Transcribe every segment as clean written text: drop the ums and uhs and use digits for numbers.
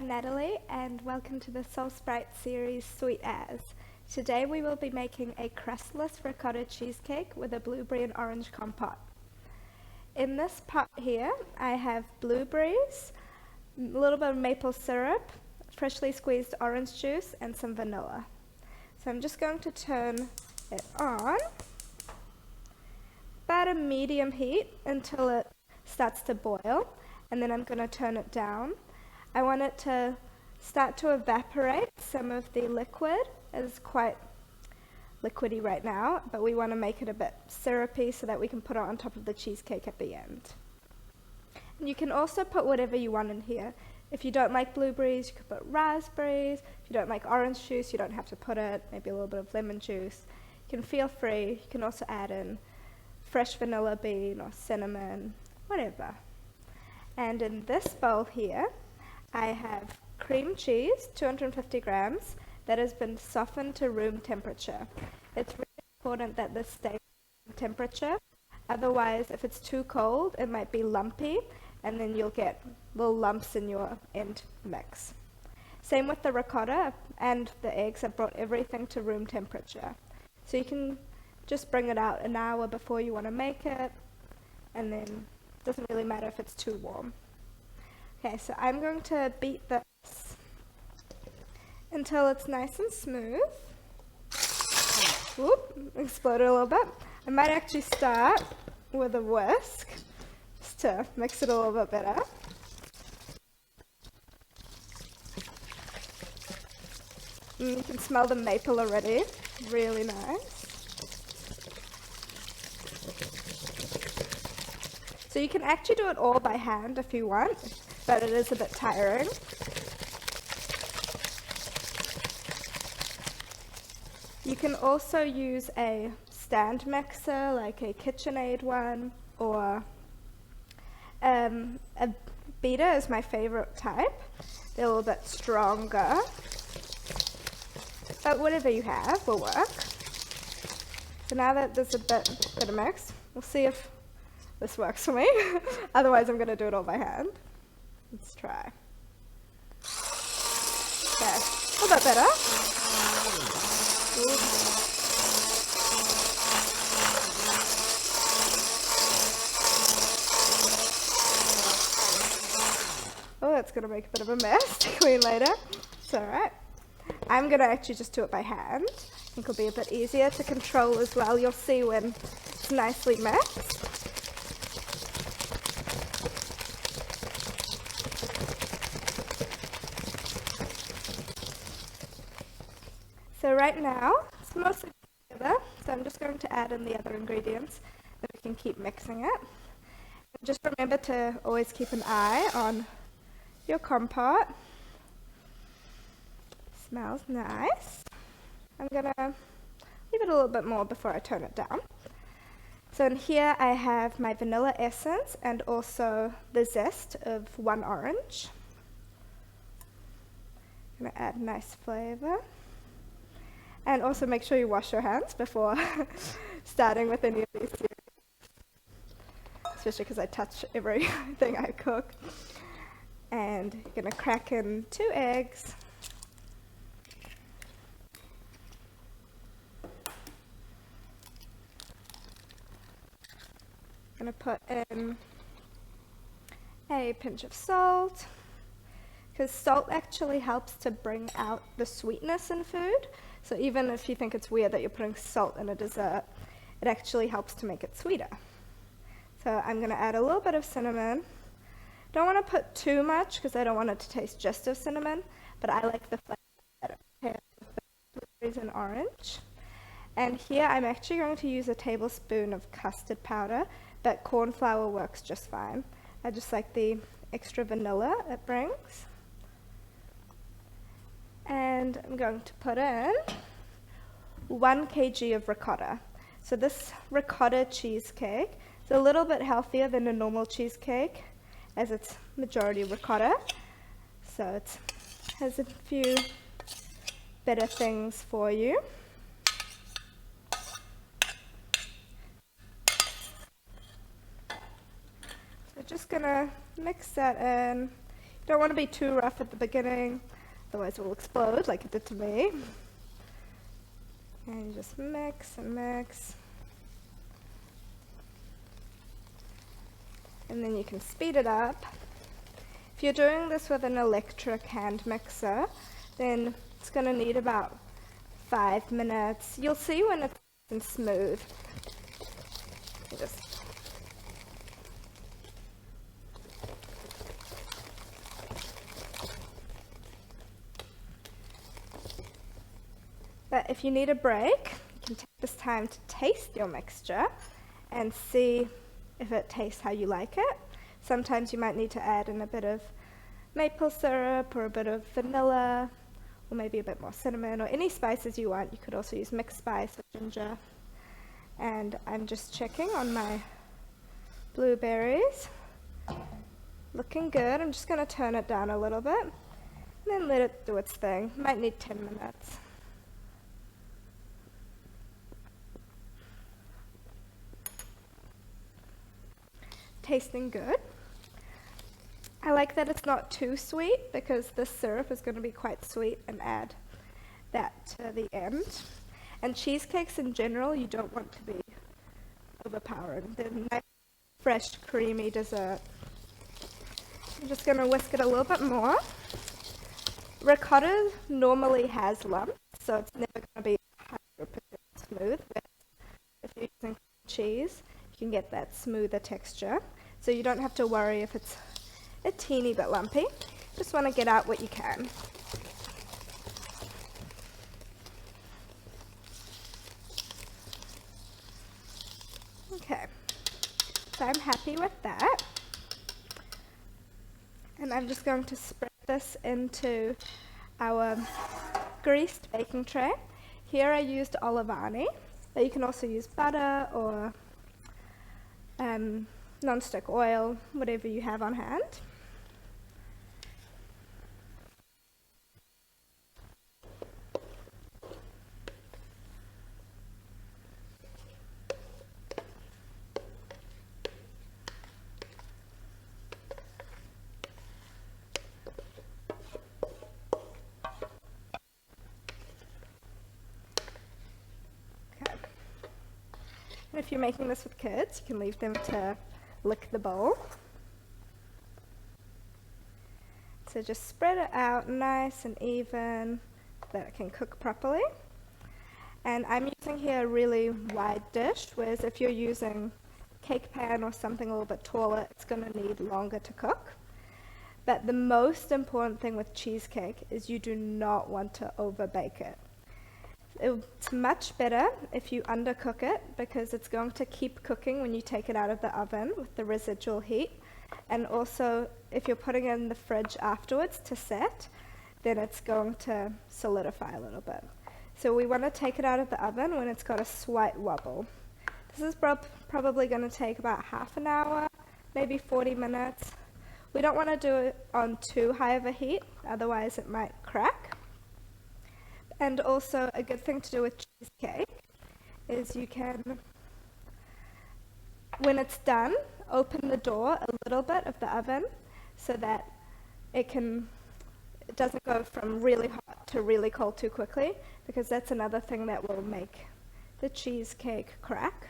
I'm Natalie and welcome to the SoulSprite series Sweet As. Today we will be making a crustless ricotta cheesecake with a blueberry and orange compote. In this pot here I have blueberries, a little bit of maple syrup, freshly squeezed orange juice and some vanilla. So I'm just going to turn it on about a medium heat until it starts to boil, and then I'm going to turn it down. I want it to start to evaporate some of the liquid. It's quite liquidy right now, but we want to make it a bit syrupy so that we can put it on top of the cheesecake at the end. And you can also put whatever you want in here. If you don't like blueberries, you could put raspberries. If you don't like orange juice, you don't have to put it. Maybe a little bit of lemon juice. You can feel free. You can also add in fresh vanilla bean or cinnamon, whatever. And in this bowl here, I have cream cheese, 250 grams, that has been softened to room temperature. It's really important that this stays room temperature. Otherwise, if it's too cold, it might be lumpy, and then you'll get little lumps in your end mix. Same with the ricotta and the eggs. I brought everything to room temperature. So you can just bring it out an hour before you want to make it, and then it doesn't really matter if it's too warm. Okay, so I'm going to beat this until it's nice and smooth. Whoop, exploded a little bit. I might actually start with a whisk just to mix it a little bit better. And you can smell the maple already, really nice. So you can actually do it all by hand if you want, but it is a bit tiring. You can also use a stand mixer, like a KitchenAid one, or a beater is my favorite type. They're a little bit stronger, but whatever you have will work. So now that there's a bit of mix, we'll see if this works for me. Otherwise I'm going to do it all by hand. Let's try. Okay, a little bit better. Ooh. Oh, that's going to make a bit of a mess to clean later. It's alright. I'm going to actually just do it by hand. I think it'll be a bit easier to control as well. You'll see when it's nicely mixed. So right now, it's mostly together, so I'm just going to add in the other ingredients, and we can keep mixing it. And just remember to always keep an eye on your compote. Smells nice. I'm gonna leave it a little bit more before I turn it down. So in here I have my vanilla essence and also the zest of one orange. I'm gonna add nice flavor. And also make sure you wash your hands before starting with any of these series. Especially because I touch everything I cook. And you're going to crack in 2 eggs. I'm going to put in a pinch of salt, because salt actually helps to bring out the sweetness in food. So even if you think it's weird that you're putting salt in a dessert, it actually helps to make it sweeter. So I'm going to add a little bit of cinnamon. Don't want to put too much because I don't want it to taste just of cinnamon, but I like the flavor better with the blueberries and orange. And here I'm actually going to use a tablespoon of custard powder, but cornflour works just fine. I just like the extra vanilla it brings. And I'm going to put in 1 kg of ricotta. So this ricotta cheesecake is a little bit healthier than a normal cheesecake, as it's majority ricotta. So it has a few better things for you. So just gonna mix that in. Don't want to be too rough at the beginning, otherwise it will explode like it did to me. And you just mix and mix. And then you can speed it up. If you're doing this with an electric hand mixer, then it's going to need about 5 minutes. You'll see when it's smooth. But if you need a break, you can take this time to taste your mixture and see if it tastes how you like it. Sometimes you might need to add in a bit of maple syrup or a bit of vanilla or maybe a bit more cinnamon or any spices you want. You could also use mixed spice or ginger. And I'm just checking on my blueberries. Looking good. I'm just going to turn it down a little bit and then let it do its thing. Might need 10 minutes. Tasting good. I like that it's not too sweet because this syrup is going to be quite sweet and add that to the end. And cheesecakes in general, you don't want to be overpowering. They're nice, fresh, creamy dessert. I'm just going to whisk it a little bit more. Ricotta normally has lumps, so it's never going to be 100% smooth. But if you're using cheese, you can get that smoother texture. So you don't have to worry if it's a teeny bit lumpy. Just want to get out what you can. Okay, so I'm happy with that. And I'm just going to spread this into our greased baking tray. Here I used olivani, but you can also use butter or non-stick oil, whatever you have on hand. And if you're making this with kids, you can leave them to lick the bowl. So just spread it out nice and even so that it can cook properly. And I'm using here a really wide dish, whereas if you're using a cake pan or something a little bit taller, it's going to need longer to cook. But the most important thing with cheesecake is you do not want to overbake it. It's much better if you undercook it because it's going to keep cooking when you take it out of the oven with the residual heat. And also, if you're putting it in the fridge afterwards to set, then it's going to solidify a little bit. So we want to take it out of the oven when it's got a slight wobble. This is probably going to take about half an hour, maybe 40 minutes. We don't want to do it on too high of a heat, otherwise it might crack. And also a good thing to do with cheesecake is you can, when it's done, open the door a little bit of the oven so that it doesn't go from really hot to really cold too quickly, because that's another thing that will make the cheesecake crack.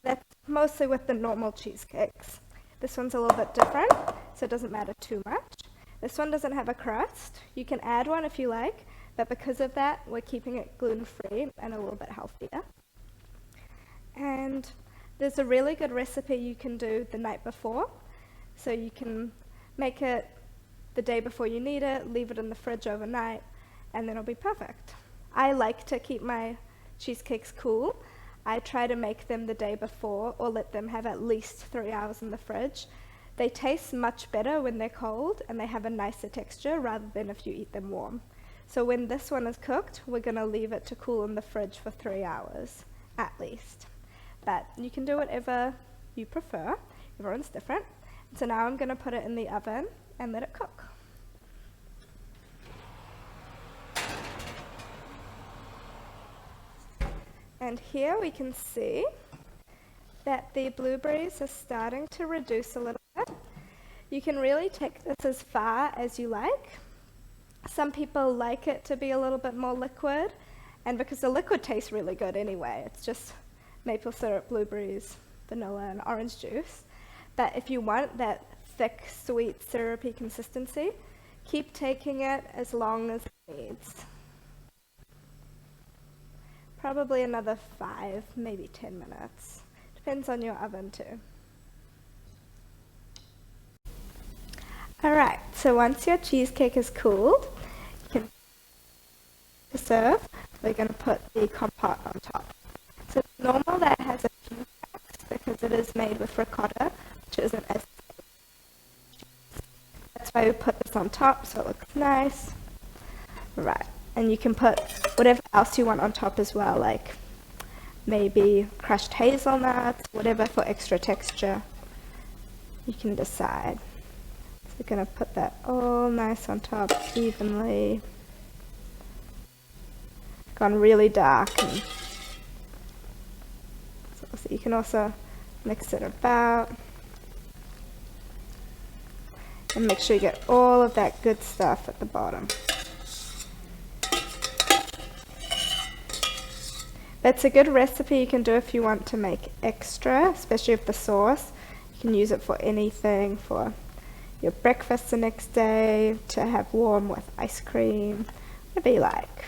That's mostly with the normal cheesecakes. This one's a little bit different, so it doesn't matter too much. This one doesn't have a crust. You can add one if you like, but because of that, we're keeping it gluten-free and a little bit healthier. And there's a really good recipe you can do the night before. So you can make it the day before you need it, leave it in the fridge overnight, and then it'll be perfect. I like to keep my cheesecakes cool. I try to make them the day before or let them have at least 3 hours in the fridge. They taste much better when they're cold and they have a nicer texture rather than if you eat them warm. So when this one is cooked, we're going to leave it to cool in the fridge for 3 hours, at least. But you can do whatever you prefer. Everyone's different. So now I'm going to put it in the oven and let it cook. And here we can see that the blueberries are starting to reduce a little bit. You can really take this as far as you like. Some people like it to be a little bit more liquid, and because the liquid tastes really good anyway, it's just maple syrup, blueberries, vanilla, and orange juice. But if you want that thick, sweet, syrupy consistency, keep taking it as long as it needs. Probably another 5, maybe 10 minutes. Depends on your oven too. Alright, so once your cheesecake is cooled, you can serve. We're going to put the compote on top. So it's normal that it has a few cracks because it is made with ricotta, which isn't as thick. That's why we put this on top so it looks nice. Right, and you can put whatever else you want on top as well, like maybe crushed hazelnuts, whatever for extra texture. You can decide. So we're going to put that all nice on top evenly. Gone really dark. And so you can also mix it about. And make sure you get all of that good stuff at the bottom. That's a good recipe you can do if you want to make extra, especially with the sauce. You can use it for anything, for your breakfast the next day, to have warm with ice cream, whatever you like.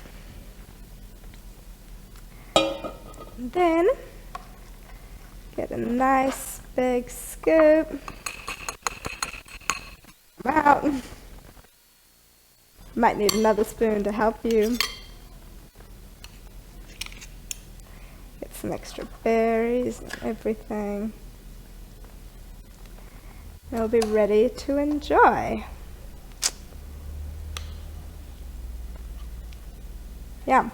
And then get a nice big scoop. Come out. Might need another spoon to help you. Get some extra berries and everything. It'll be ready to enjoy. Yeah.